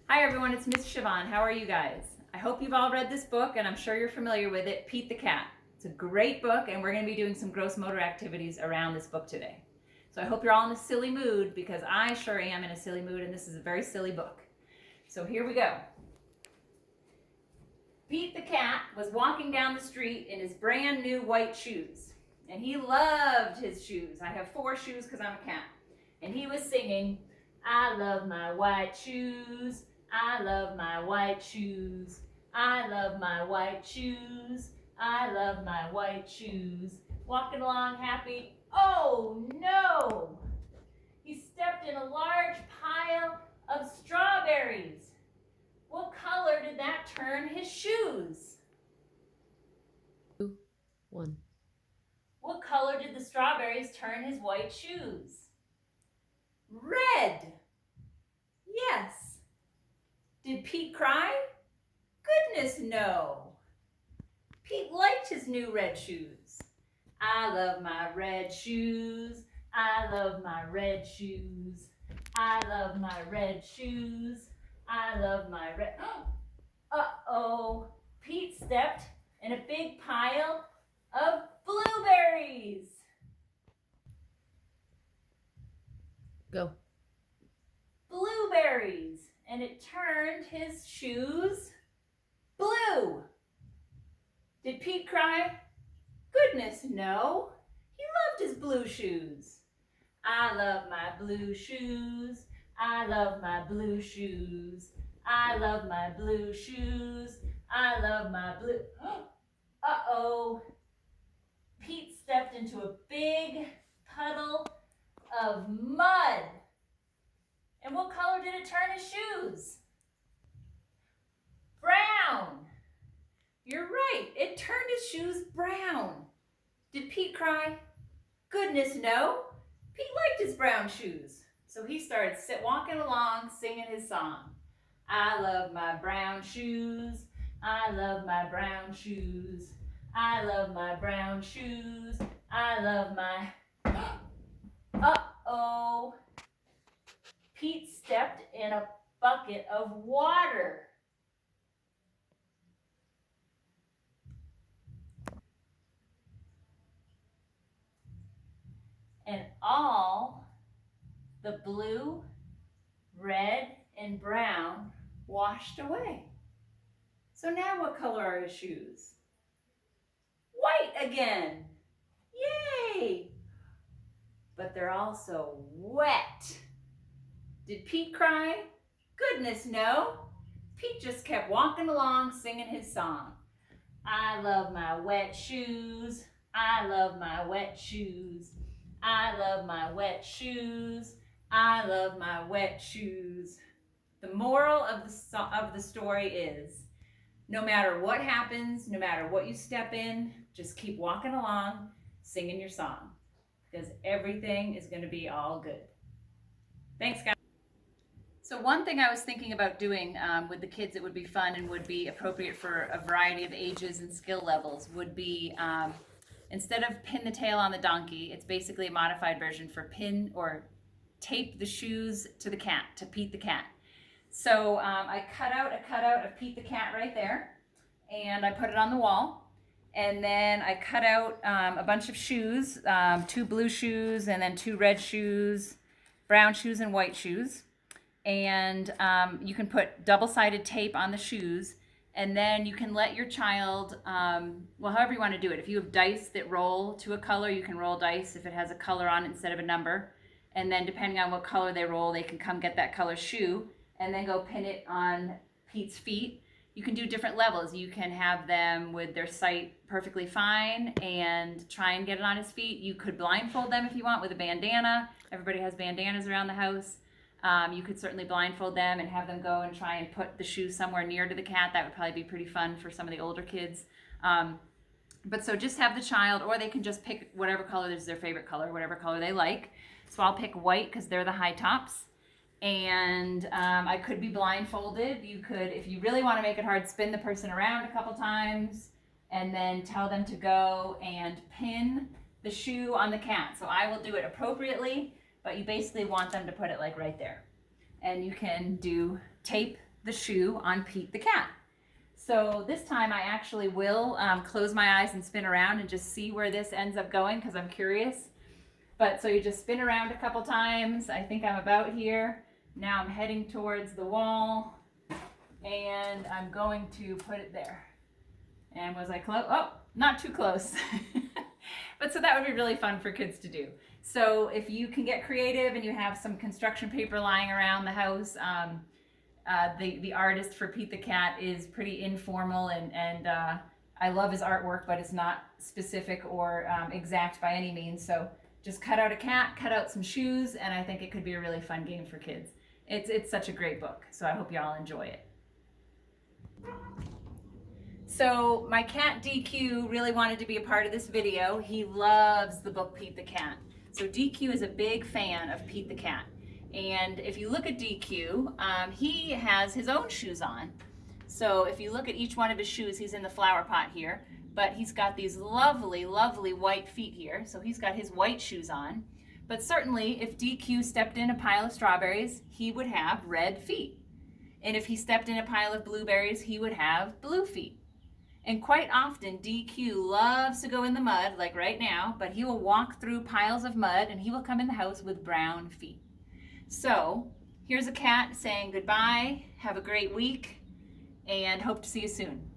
Hi everyone, it's Miss Siobhan. How are you guys? I hope you've all read this book and I'm sure you're familiar with it, Pete the Cat. It's a great book and we're going to be doing some gross motor activities around this book today. So I hope you're all in a silly mood because I sure am in a silly mood and this is a very silly book. So here we go. Pete the Cat was walking down the street in his brand new white shoes. And he loved his shoes. I have 4 shoes because I'm a cat. And he was singing, I love my white shoes. I love my white shoes. I love my white shoes. I love my white shoes. Walking along happy. Oh no! He stepped in a large pile of strawberries. What color did that turn his shoes? 2, 1. What color did the strawberries turn his white shoes? Red. Yes. Did Pete cry? Goodness, no. Pete liked his new red shoes. I love my red shoes. I love my red shoes. I love my red shoes. I love my red. Uh-oh. Pete stepped in a big pile of blueberries. Go. Blueberries. And it turned his shoes blue. Did Pete cry? Goodness, no. He loved his blue shoes. I love my blue shoes. I love my blue shoes. I love my blue shoes. I love my blue. Uh-oh. Pete stepped into a big puddle of mud. And what color did it turn his shoes? Brown. You're right. It turned his shoes brown. Did Pete cry? Goodness, no. Pete liked his brown shoes. So he started walking along singing his song. I love my brown shoes. I love my brown shoes. I love my brown shoes. I love my... Uh-oh. Pete stepped in a bucket of water. And all the blue, red, and brown washed away. So now what color are his shoes? White again. Yay! But they're also wet. Did Pete cry? Goodness, no. Pete just kept walking along singing his song. I love my wet shoes. I love my wet shoes. I love my wet shoes. I love my wet shoes. The moral of the story is, no matter what happens, no matter what you step in, just keep walking along, singing your song, because everything is going to be all good. Thanks, guys. So one thing I was thinking about doing with the kids that would be fun and would be appropriate for a variety of ages and skill levels would be, instead of pin the tail on the donkey, it's basically a modified version for pin or tape the shoes to the cat, to Pete the Cat. So I cut out a cutout of Pete the Cat right there, and I put it on the wall. And then I cut out a bunch of shoes, 2 blue shoes, and then 2 red shoes, brown shoes, and white shoes. And you can put double-sided tape on the shoes, and then you can let your child, well, however you want to do it. If you have dice that roll to a color, you can roll dice if it has a color on it instead of a number. And then depending on what color they roll, they can come get that color shoe and then go pin it on Pete's feet. You can do different levels. You can have them with their sight perfectly fine and try and get it on his feet. You could blindfold them if you want with a bandana. Everybody has bandanas around the house. You could certainly blindfold them and have them go and try and put the shoe somewhere near to the cat. That would probably be pretty fun for some of the older kids. But so just have the child, or they can just pick whatever color is their favorite color, whatever color they like. So I'll pick white because they're the high tops. And I could be blindfolded. You could, if you really want to make it hard, spin the person around a couple times and then tell them to go and pin the shoe on the cat. So I will do it appropriately, but you basically want them to put it like right there. And you can do tape the shoe on Pete the cat. So this time I actually will close my eyes and spin around and just see where this ends up going because I'm curious. But so you just spin around a couple times. I think I'm about here. Now I'm heading towards the wall and I'm going to put it there. And was I close? Oh, not too close. But so that would be really fun for kids to do. So if you can get creative and you have some construction paper lying around the house, the artist for Pete the cat is pretty informal and I love his artwork, but it's not specific or exact by any means. So just cut out a cat, cut out some shoes, and I think it could be a really fun game for kids. It's such a great book, so I hope you all enjoy it. So my cat DQ really wanted to be a part of this video. He loves the book Pete the Cat. So DQ is a big fan of Pete the Cat. And if you look at DQ, he has his own shoes on. So if you look at each one of his shoes, he's in the flower pot here, but he's got these lovely, lovely white feet here. So he's got his white shoes on. But certainly if DQ stepped in a pile of strawberries, he would have red feet. And if he stepped in a pile of blueberries, he would have blue feet. And quite often, DQ loves to go in the mud, like right now, but he will walk through piles of mud and he will come in the house with brown feet. So here's a cat saying goodbye, have a great week, and hope to see you soon.